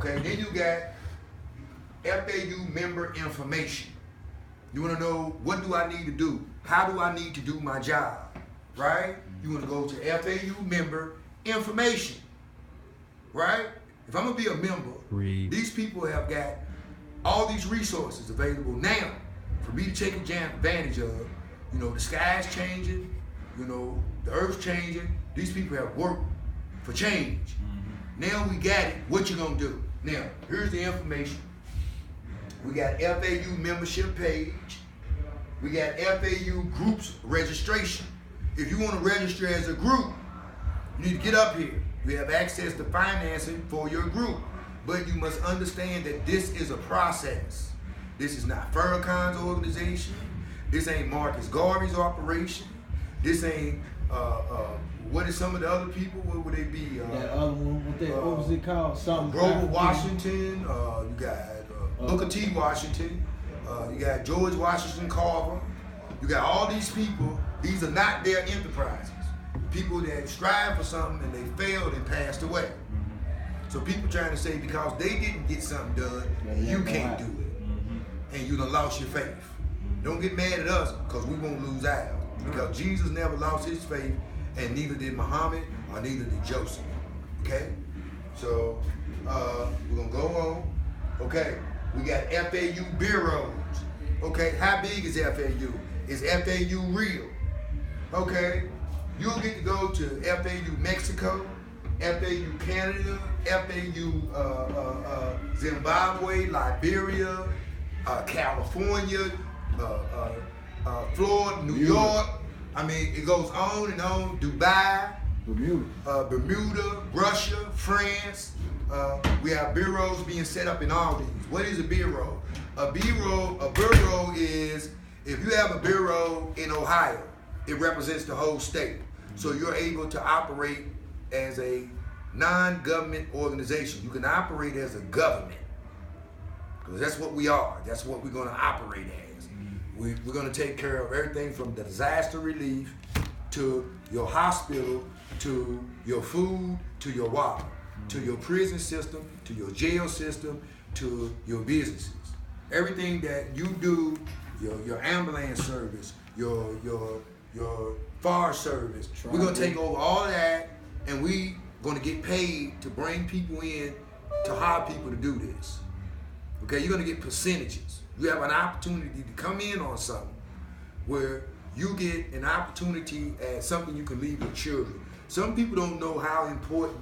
Okay, then you got FAU member information. You want to know, what do I need to do? How do I need to do my job? Right? You want to go to FAU member information. Right? If I'm going to be a member, these people have got all these resources available now for me to take advantage of. You know, the sky's changing, you know, the earth's changing. These people have worked for change. Now we got it. What you gonna do? Now, here's the information. We got FAU membership page. We got FAU groups registration. If you want to register as a group, you need to get up here. We have access to financing for your group. But you must understand that this is a process. This is not Farrakhan's organization. This ain't Marcus Garvey's operation. This ain't, what is some of the other people? What would they be? That other one, what was it called? Something. Grover Washington. You got Booker T. Washington. You got George Washington Carver. You got all these people. These are not their enterprises. People that strive for something and they failed and passed away. So people trying to say because they didn't get something done, you can't do it. And you done lost your faith. Don't get mad at us because we won't lose ours. Because Jesus never lost his faith, and neither did Muhammad or neither did Joseph. Okay? So we're gonna go on. Okay, we got FAU bureaus. Okay, how big is FAU? Is FAU real? Okay, you'll get to go to FAU Mexico, FAU Canada, FAU Zimbabwe, Liberia, California, Florida, New York. I mean, it goes on and on. Dubai, Bermuda, Russia, France. We have bureaus being set up in all these. What is a bureau? A bureau is, if you have a bureau in Ohio, it represents the whole state. So you're able to operate as a non-government organization. You can operate as a government. Because that's what we are. That's what we're going to operate as. We're going to take care of everything from the disaster relief to your hospital, to your food, to your water, to your prison system, to your jail system, to your businesses. Everything that you do, your ambulance service, your forest service, we're going to take over all of that, and we're going to get paid to bring people in to hire people to do this. Okay, you're going to get percentages. You have an opportunity to come in on something where you get an opportunity at something you can leave with children. Some people don't know how important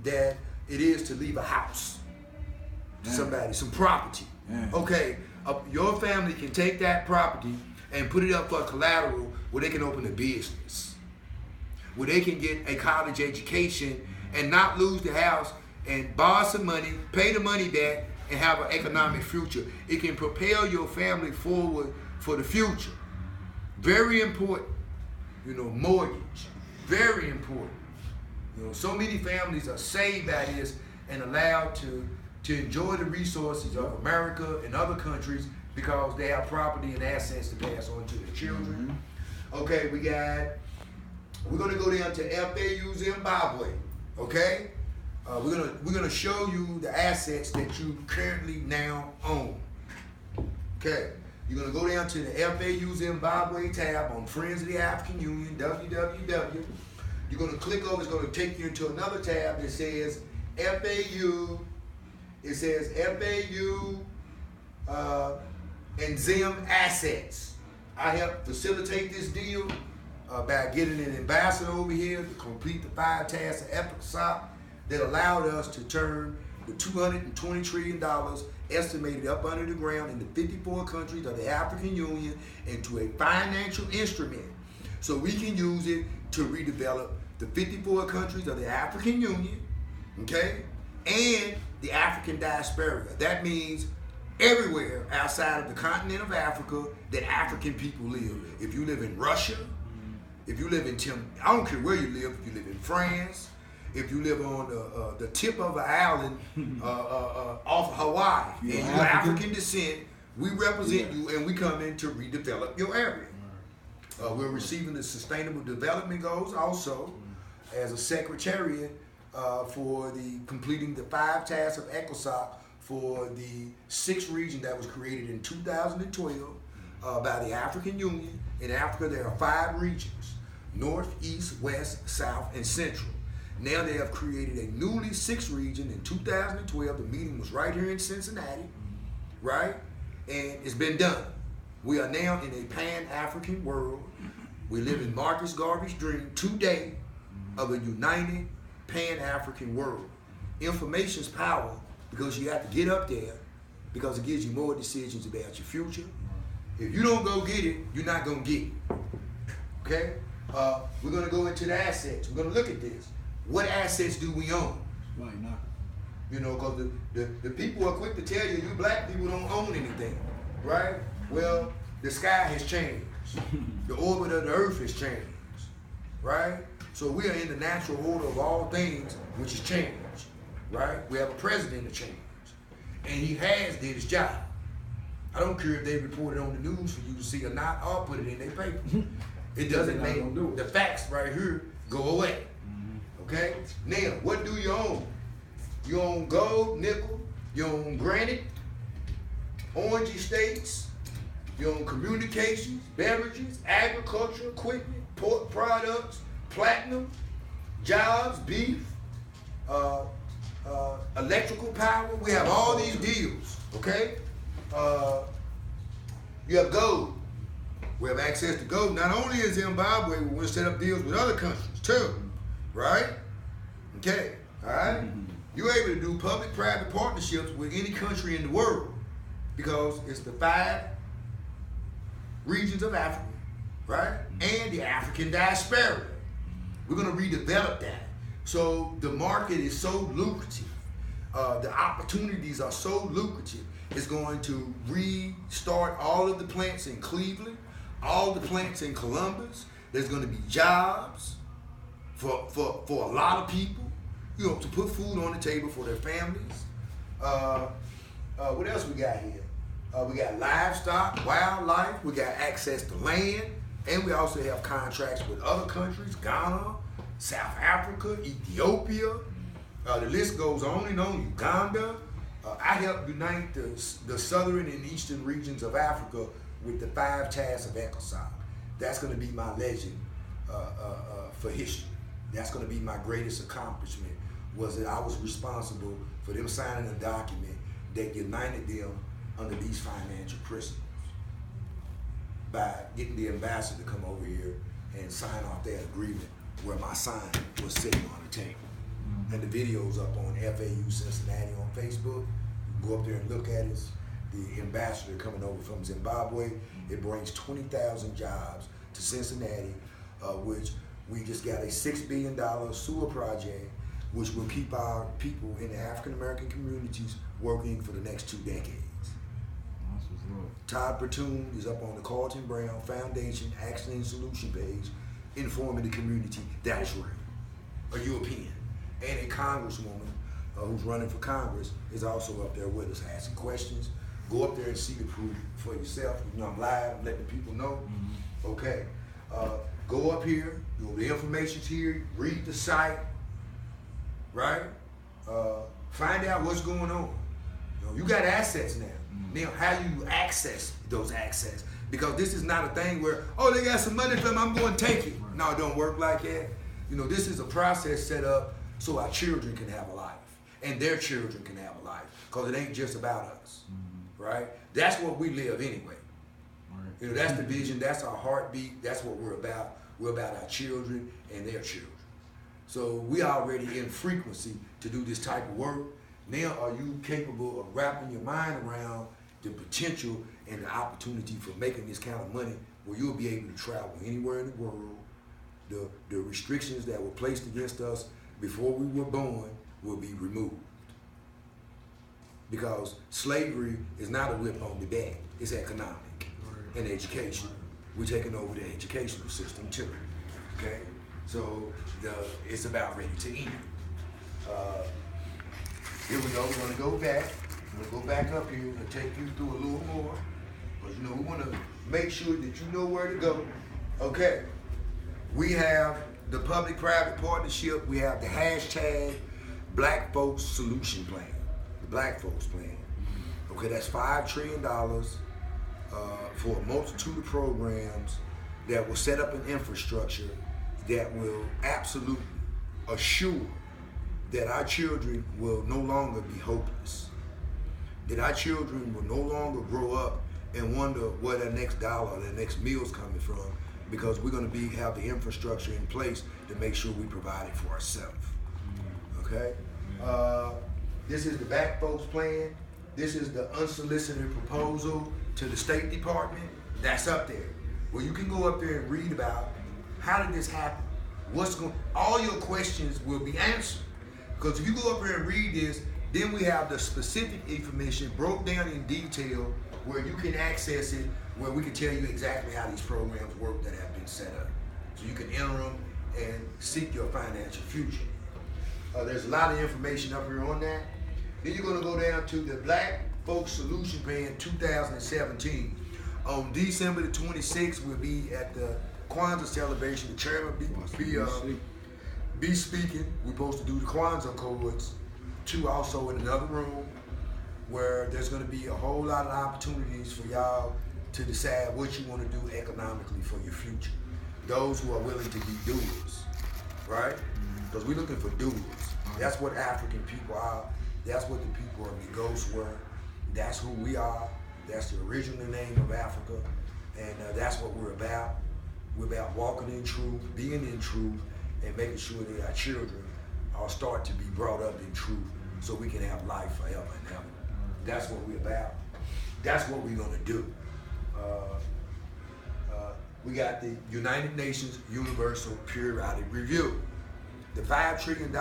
that it is to leave a house to somebody, some property. Okay, your family can take that property and put it up for collateral where they can open a business, where they can get a college education and not lose the house and borrow some money, pay the money back, and have an economic future. It can propel your family forward for the future. Very important. You know, mortgage. Very important. You know, so many families are saved by this and allowed to enjoy the resources of America and other countries because they have property and assets to pass on to their children. Okay, we're gonna go down to FAU Zimbabwe. Okay? We're gonna show you the assets that you currently now own. Okay, you're gonna go down to the FAU Zimbabwe tab on Friends of the African Union, www. You're gonna click over. It's gonna take you into another tab that says FAU. It says FAU and Zim assets. I helped facilitate this deal by getting an ambassador over here to complete the 5 tasks of Esat that allowed us to turn the $220 trillion estimated up under the ground in the 54 countries of the African Union into a financial instrument so we can use it to redevelop the 54 countries of the African Union, okay, and the African diaspora. That means everywhere outside of the continent of Africa that African people live. If you live in Russia, if you live in I don't care where you live, if you live in France, if you live on the tip of an island off Hawaii, and you're African descent, we represent you and we come in to redevelop your area. We're receiving the Sustainable Development Goals also as a secretariat for the completing the 5 tasks of ECOSOC for the 6th region that was created in 2012 by the African Union. In Africa, there are 5 regions: North, East, West, South, and Central. Now they have created a newly 6th region in 2012. The meeting was right here in Cincinnati, right? And it's been done. We are now in a pan-African world. We live in Marcus Garvey's dream today of a united pan-African world. Information's power, because you have to get up there, because it gives you more decisions about your future. If you don't go get it, you're not going to get it. Okay? We're going to go into the assets. We're going to look at this. What assets do we own? Right now. You know, because the people are quick to tell you, you black people don't own anything, right? Well, the sky has changed. The orbit of the earth has changed, right? So we are in the natural order of all things, which has changed, right? We have a president that changed, and he has did his job. I don't care if they report it on the news for you to see or not, or put it in their paper. It doesn't make the facts right here go away. Okay? Now, what do you own? You own gold, nickel, you own granite, orange estates, you own communications, beverages, agriculture, equipment, pork products, platinum, jobs, beef, electrical power. We have all these deals, okay? You have gold. We have access to gold. Not only in Zimbabwe, we want to set up deals with other countries too, right? Okay, all right? You're able to do public-private partnerships with any country in the world because it's the 5 regions of Africa, right? And the African diaspora. We're going to redevelop that. So the market is so lucrative. The opportunities are so lucrative. It's going to restart all of the plants in Cleveland, all the plants in Columbus. There's going to be jobs for a lot of people, you know, to put food on the table for their families. What else we got here? We got livestock, wildlife, we got access to land, and we also have contracts with other countries, Ghana, South Africa, Ethiopia. The list goes on and on, Uganda. I helped unite the southern and eastern regions of Africa with the 5 tasks of ECOSOC. That's going to be my legend for history. That's going to be my greatest accomplishment, was that I was responsible for them signing a document that united them under these financial principles by getting the ambassador to come over here and sign off that agreement where my sign was sitting on the table. And the video's up on FAU Cincinnati on Facebook. You can go up there and look at it. The ambassador coming over from Zimbabwe. It brings 20,000 jobs to Cincinnati, which we just got a $6 billion sewer project, which will keep our people in the African American communities working for the next 2 decades. Todd Bertoon is up on the Carlton Brown Foundation Action and Solution page, informing the community that is real. A European and a congresswoman who's running for Congress is also up there with us asking questions. Go up there and see the proof for yourself. You know, I'm live, I'm letting people know. Okay. Go up here, you know, the information's here, read the site, right? Find out what's going on. You know, you got assets now. Now, how you access those assets? Because this is not a thing where, oh, they got some money from them, I'm going to take it. No, it don't work like that. You know, this is a process set up so our children can have a life and their children can have a life, because it ain't just about us, right? That's what we live anyway. You know, that's the vision, that's our heartbeat, that's what we're about. We're about our children and their children. So we already in frequency to do this type of work. Now, are you capable of wrapping your mind around the potential and the opportunity for making this kind of money where you'll be able to travel anywhere in the world? The restrictions that were placed against us before we were born will be removed. Because slavery is not a whip on the back, it's economic and education. We're taking over the educational system too, okay? So it's about ready to end. Here we go, we're gonna go back. We're gonna go back up here and take you through a little more. Because, you know, we wanna make sure that you know where to go. Okay, we have the public-private partnership, we have the hashtag, Black Folks Solution Plan, the Black Folks Plan. Okay, that's $5 trillion for a multitude of programs that will set up an infrastructure that will absolutely assure that our children will no longer be hopeless, that our children will no longer grow up and wonder where their next dollar, their next meal's coming from, because we're going to have the infrastructure in place to make sure we provide it for ourselves. Okay? This is the Black Folks Plan. This is the unsolicited proposal to the State Department. That's up there, where you can go up there and read about how did this happen? All your questions will be answered. Because if you go up here and read this, then we have the specific information broke down in detail where you can access it, where we can tell you exactly how these programs work that have been set up. So you can enter them and seek your financial future. There's a lot of information up here on that. Then you're going to go down to the Black Folks Solution Plan 2017. On December the 26th, we'll be at the Kwanzaa celebration. The chairman be speaking. We're supposed to do the Kwanzaa Accords, too, also in another room, where there's going to be a whole lot of opportunities for y'all to decide what you want to do economically for your future. Those who are willing to be doers, right? Because we're looking for doers. That's what African people are. That's what the people of Negos were. That's who we are. That's the original name of Africa. And that's what we're about. We're about walking in truth, being in truth, and making sure that our children are start to be brought up in truth so we can have life forever and ever. That's what we're about. That's what we're gonna do. We got the United Nations Universal Periodic Review. The $5 trillion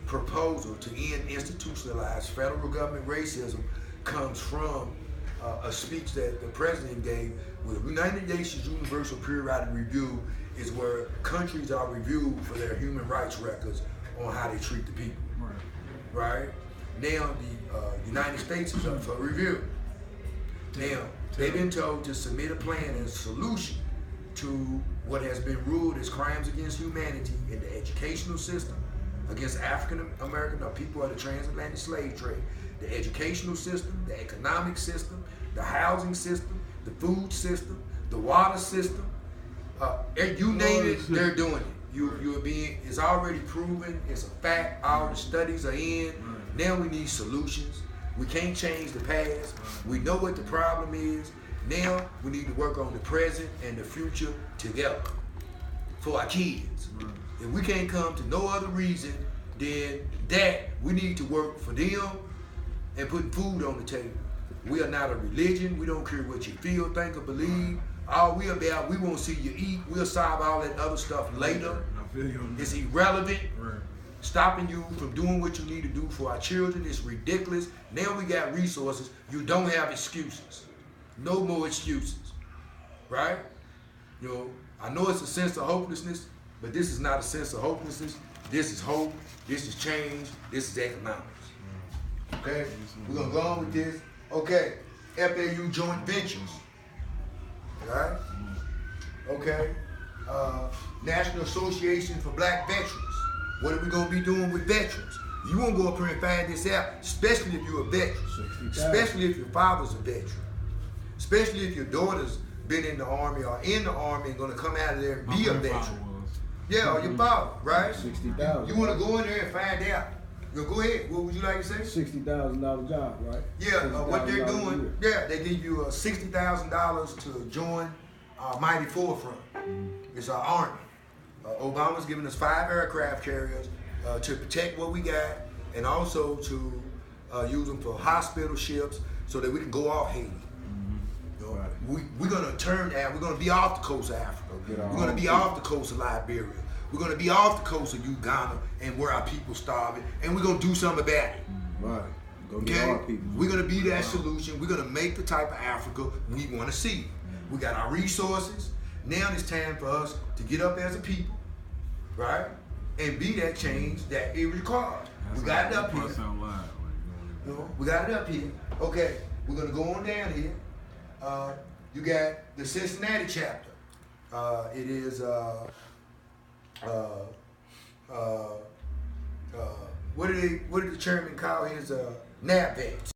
proposal to end institutionalized federal government racism comes from a speech that the president gave with the United Nations Universal Periodic Review is where countries are reviewed for their human rights records on how they treat the people. Right? Now the United States is up for review. Now, they've been told to submit a plan and solution to what has been ruled as crimes against humanity in the educational system, against African American or people of the transatlantic slave trade, the educational system, the economic system, the housing system, the food system, the water system. You name it, they're doing it. It's already proven, it's a fact, all the studies are in. Now we need solutions. We can't change the past. We know what the problem is. Now we need to work on the present and the future together for our kids. If we can't come to no other reason than that we need to work for them and putting food on the table. We are not a religion. We don't care what you feel, think, or believe. All we about, we won't see you eat. We'll solve all that other stuff later. It's irrelevant. Stopping you from doing what you need to do for our children is ridiculous. Now we got resources. You don't have excuses. No more excuses. Right? You know, I know it's a sense of hopelessness, but this is not a sense of hopelessness. This is hope. This is change. This is economics. Okay? We're going to go on with this. Okay. FAU joint ventures. Right? Okay. National Association for Black Veterans. What are we going to be doing with veterans? You won't go up here and find this out, especially if you're a veteran. Especially if your father's a veteran. Especially if your daughter's been in the Army or in the Army and going to come out of there and be a veteran. Yeah, or your father, right? $60,000. You want to go in there and find out. Go ahead. What would you like to say? $60,000 job, right? Yeah, what they're doing, they give you $60,000 to join Mighty Forefront. It's our Army. Obama's giving us 5 aircraft carriers to protect what we got and also to use them for hospital ships so that we can go off Haiti. You know, we're going to turn out, we're going to be off the coast of Africa. We're going to be off the coast of Liberia. We're going to be off the coast of Uganda and where our people starving, and we're going to do something about it. Right. Go get Okay? our people. We're going to be that solution. We're going to make the type of Africa we want to see. We got our resources. Now it's time for us to get up as a people, right? And be that change that it requires. We got it up here. You know, we got it up here. Okay, we're going to go on down here. You got the Cincinnati chapter. It is what did the chairman call his NAP vets?